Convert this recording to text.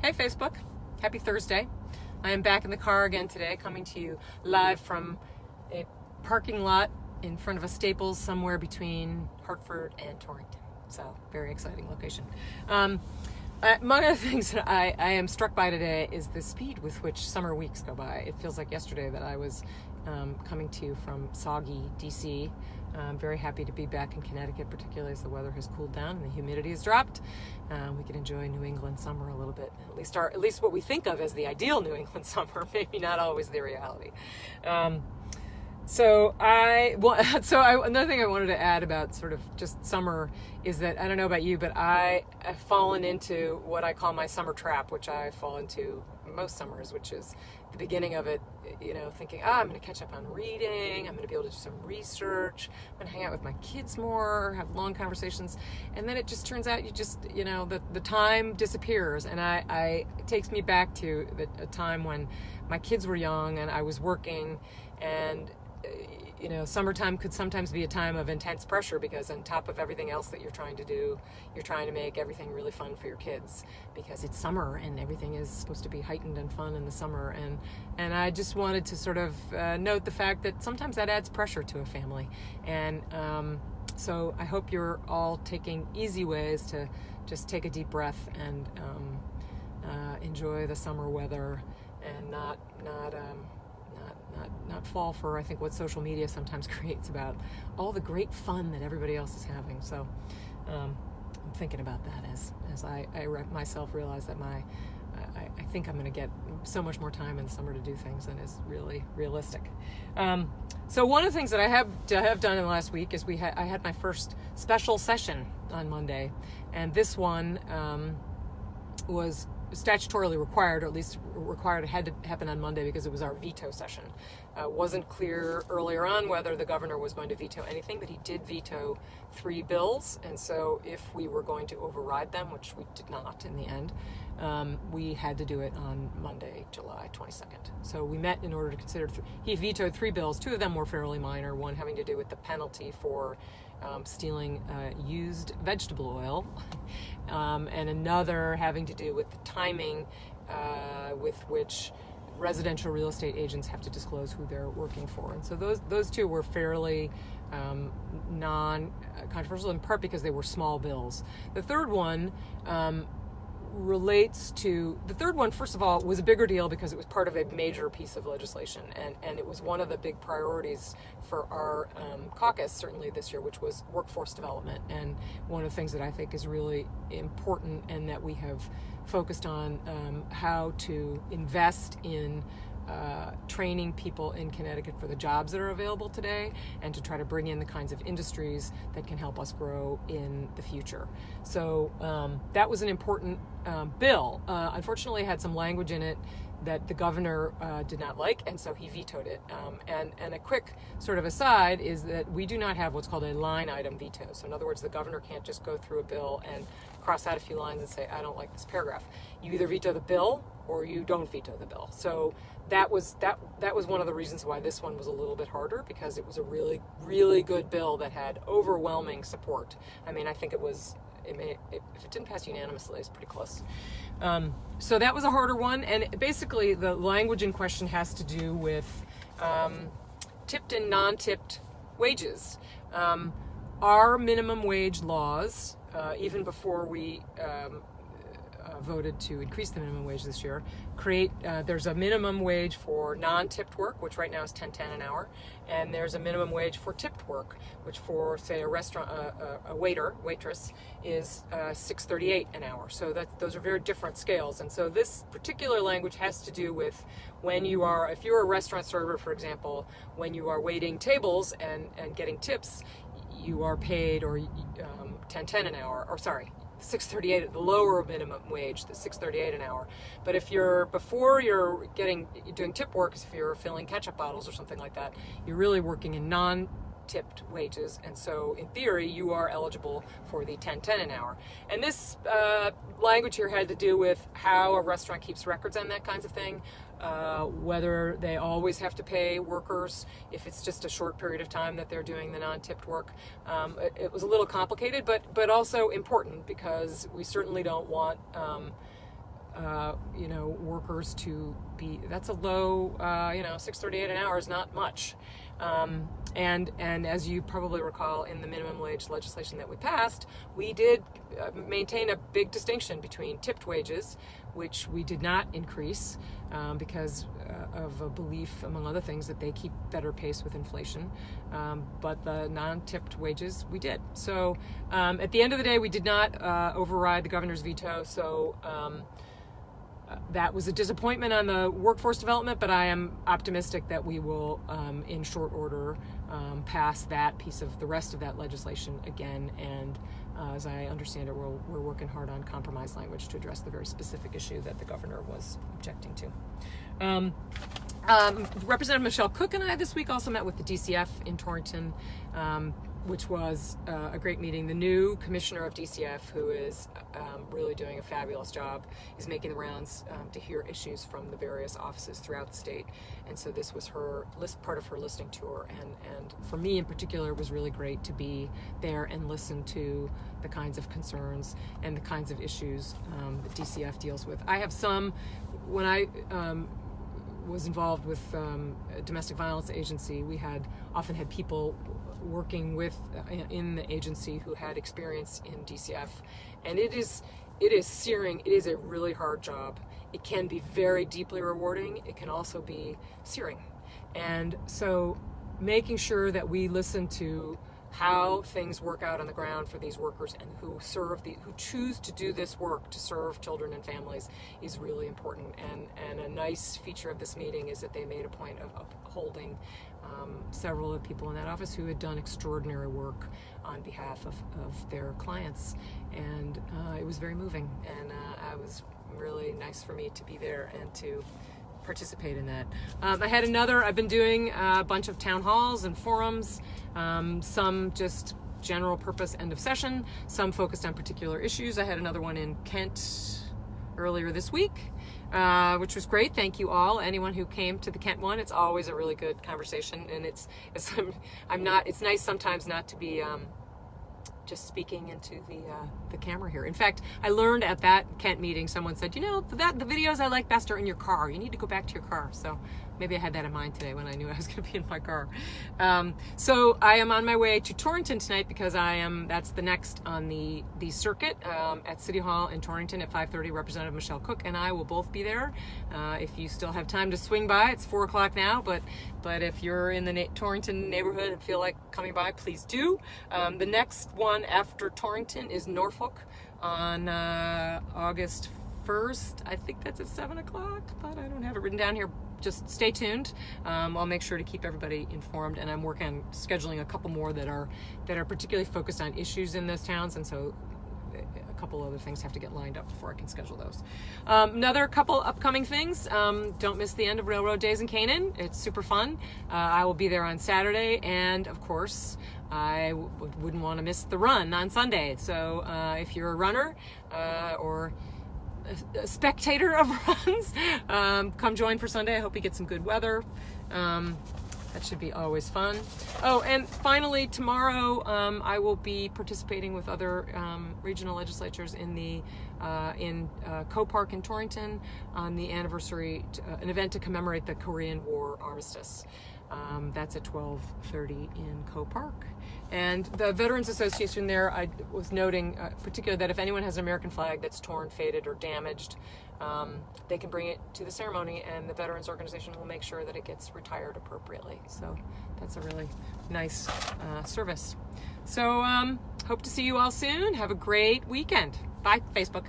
Hey Facebook, happy Thursday. I am back in the car again today, coming to you live from a parking lot in front of a Staples somewhere between Hartford and Torrington. So, very exciting location. One of the things that I am struck by today is the speed with which summer weeks go by. It feels like yesterday that I was coming to you from soggy DC. I'm very happy to be back in Connecticut, particularly as the weather has cooled down and the humidity has dropped. We can enjoy New England summer a little bit, at least what we think of as the ideal New England summer, maybe not always the reality. Another thing I wanted to add about sort of just summer is that, I don't know about you, but I have fallen into what I call my summer trap, which I fall into most summers, which is the beginning of it, thinking, I'm going to catch up on reading, I'm going to be able to do some research, I'm going to hang out with my kids more, have long conversations, and then it just turns out the time disappears, and it takes me back to a time when my kids were young and I was working, and summertime could sometimes be a time of intense pressure because on top of everything else that you're trying to do, you're trying to make everything really fun for your kids because it's summer and everything is supposed to be heightened and fun in the summer. And I just wanted to sort of note the fact that sometimes that adds pressure to a family. And so I hope you're all taking easy ways to just take a deep breath and enjoy the summer weather and not fall for, I think, what social media sometimes creates about all the great fun that everybody else is having. So I'm thinking about that as I myself realize that I think I'm going to get so much more time in the summer to do things than is really realistic. So one of the things that I have done in the last week is I had my first special session on Monday, and this one was statutorily required, or at least required, it had to happen on Monday because it was our veto session. Wasn't clear earlier on whether the governor was going to veto anything, but he did veto 3 bills, and so if we were going to override them, which we did not in the end, we had to do it on Monday, July 22nd. So we met in order to consider, he vetoed 3 bills. 2 of them were fairly minor, one having to do with the penalty for stealing used vegetable oil, and another having to do with the timing with which residential real estate agents have to disclose who they're working for. And so those 2 were fairly non-controversial, in part because they were small bills. The third one first of all, was a bigger deal because it was part of a major piece of legislation, and it was one of the big priorities for our caucus, certainly this year, which was workforce development. And one of the things that I think is really important, and that we have focused on how to invest in training people in Connecticut for the jobs that are available today, and to try to bring in the kinds of industries that can help us grow in the future. So that was an important bill. Unfortunately, it had some language in it that the governor did not like, and so he vetoed it. And a quick sort of aside is that we do not have what's called a line item veto. So in other words, the governor can't just go through a bill and cross out a few lines and say, I don't like this paragraph. You either veto the bill or you don't veto the bill. So that was one of the reasons why this one was a little bit harder, because it was a really, really good bill that had overwhelming support. I mean, I think if it didn't pass unanimously, it's pretty close. So that was a harder one, and basically the language in question has to do with tipped and non-tipped wages. Our minimum wage laws, even before we voted to increase the minimum wage this year, there's a minimum wage for non-tipped work, which right now is $10.10 an hour, and there's a minimum wage for tipped work, which for, say, a restaurant, a waitress, is $6.38 an hour. So those are very different scales. And so this particular language has to do with if you're a restaurant server, for example, when you are waiting tables and getting tips, you are paid $10.10 an hour, or sorry, $6.38 at the lower minimum wage, the $6.38 an hour. But before you're doing tip work, if you're filling ketchup bottles or something like that, you're really working in non-tipped wages, and so in theory you are eligible for the $10.10 an hour. And this language here had to do with how a restaurant keeps records on that kinds of thing, whether they always have to pay workers if it's just a short period of time that they're doing the non-tipped work. It was a little complicated, but also important, because we certainly don't want workers to be, that's a low, $6.38 an hour is not much. And as you probably recall, in the minimum wage legislation that we passed, we did maintain a big distinction between tipped wages, which we did not increase because of a belief, among other things, that they keep better pace with inflation. But the non-tipped wages, we did. So at the end of the day, we did not override the governor's veto. So that was a disappointment on the workforce development, but I am optimistic that we will, in short order, pass that piece of the rest of that legislation again. And as I understand it, we're working hard on compromise language to address the very specific issue that the governor was objecting to. Representative Michelle Cook and I this week also met with the DCF in Torrington, which was a great meeting. The new commissioner of DCF, who is really doing a fabulous job, is making the rounds to hear issues from the various offices throughout the state. And so this was part of her listening tour. And for me in particular, it was really great to be there and listen to the kinds of concerns and the kinds of issues that DCF deals with. I have some, when I was involved with a domestic violence agency, we often had people working in the agency who had experience in DCF, and it is searing. It is a really hard job. It can be very deeply rewarding. It can also be searing, and so making sure that we listen to how things work out on the ground for these workers and who choose to do this work to serve children and families is really important. And a nice feature of this meeting is that they made a point of upholding several of the people in that office who had done extraordinary work on behalf of their clients. And it was very moving, and it was really nice for me to be there and to participate in that. I've been doing a bunch of town halls and forums, some just general purpose end of session, some focused on particular issues. I had another one in Kent earlier this week, which was great. Thank you all. Anyone who came to the Kent one, it's always a really good conversation, and it's nice sometimes not to be just speaking into the camera here. In fact, I learned at that Kent meeting, someone said, the videos I like best are in your car. You need to go back to your car. So maybe I had that in mind today when I knew I was going to be in my car. So I am on my way to Torrington tonight because that's the next on the circuit at City Hall in Torrington at 5:30. Representative Michelle Cook and I will both be there. If you still have time to swing by, it's 4 o'clock now, but if you're in the Torrington neighborhood and feel like coming by, please do. The next one after Torrington is Norfolk on August 1st. I think that's at 7 o'clock, but I don't have it written down here. Just stay tuned. I'll make sure to keep everybody informed, and I'm working on scheduling a couple more that are particularly focused on issues in those towns, and so a couple other things have to get lined up before I can schedule those. Another couple upcoming things. Don't miss the end of Railroad Days in Canaan. It's super fun. I will be there on Saturday, and of course I wouldn't want to miss the run on Sunday. So if you're a runner or a spectator of runs, come join for Sunday. I hope you get some good weather. That should be always fun. Oh, and finally, tomorrow I will be participating with other regional legislatures in Co-Park in Torrington on the anniversary, an event to commemorate the Korean War armistice. That's at 12:30 in Co-Park. And the Veterans Association there, I was noting particularly that if anyone has an American flag that's torn, faded, or damaged, they can bring it to the ceremony, and the Veterans Organization will make sure that it gets retired appropriately. So that's a really nice service. So hope to see you all soon. Have a great weekend. Bye, Facebook.